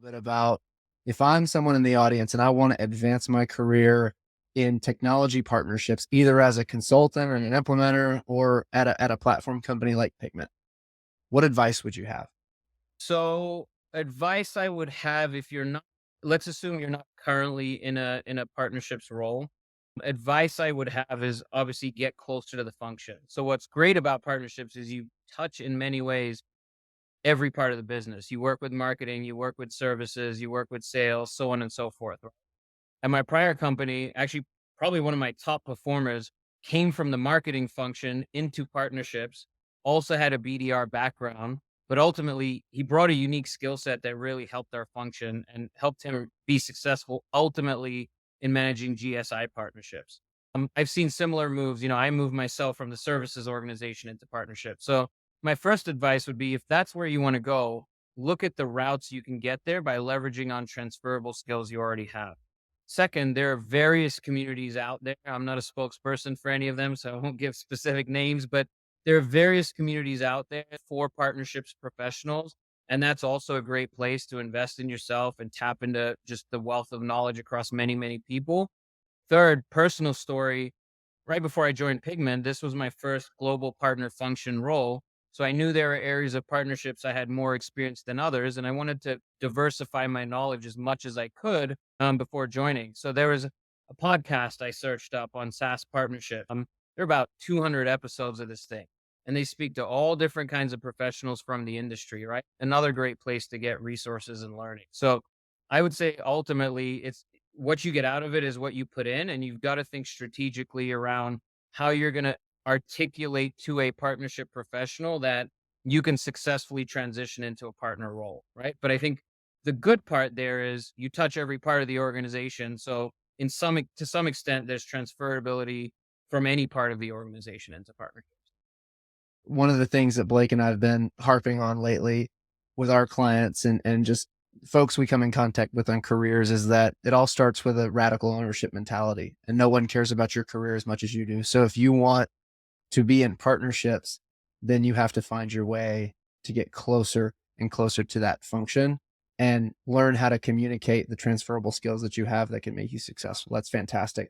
Bit about if I'm someone in the audience and I want to advance my career in technology partnerships, either as a consultant or an implementer or at a platform company like Pigment, what advice would you have? So, advice I would have if you're not let's assume you're not currently in a partnerships role. Advice I would have is obviously get closer to the function. So what's great about partnerships is you touch in many ways every part of the business. You work with marketing, you work with services, you work with sales, so on and so forth. At my prior company, actually probably one of my top performers came from the marketing function into partnerships, also had a BDR background, but ultimately he brought a unique skill set that really helped our function and helped him be successful ultimately in managing GSI partnerships. I've seen similar moves. I moved myself from the services organization into partnerships. So my first advice would be if that's where you want to go, look at the routes you can get there by leveraging on transferable skills you already have. Second, there are various communities out there. I'm not a spokesperson for any of them, so I won't give specific names, but there are various communities out there for partnerships professionals. And that's also a great place to invest in yourself and tap into just the wealth of knowledge across many, many people. Third, personal story. Right before I joined Pigment, this was my first global partner function role. So I knew there were areas of partnerships I had more experience than others, and I wanted to diversify my knowledge as much as I could before joining. So there was a podcast I searched up on SaaS partnership. There are about 200 episodes of this thing, and they speak to all different kinds of professionals from the industry. Right, another great place to get resources and learning. So I would say ultimately, it's what you get out of it is what you put in, and you've got to think strategically around how you're going to articulate to a partnership professional that you can successfully transition into a partner role, right? But I think the good part there is you touch every part of the organization. So to some extent, there's transferability from any part of the organization into partnerships. One of the things that Blake and I have been harping on lately with our clients and just folks we come in contact with on careers is that it all starts with a radical ownership mentality and no one cares about your career as much as you do. So if you want to be in partnerships, then you have to find your way to get closer and closer to that function and learn how to communicate the transferable skills that you have that can make you successful. That's fantastic.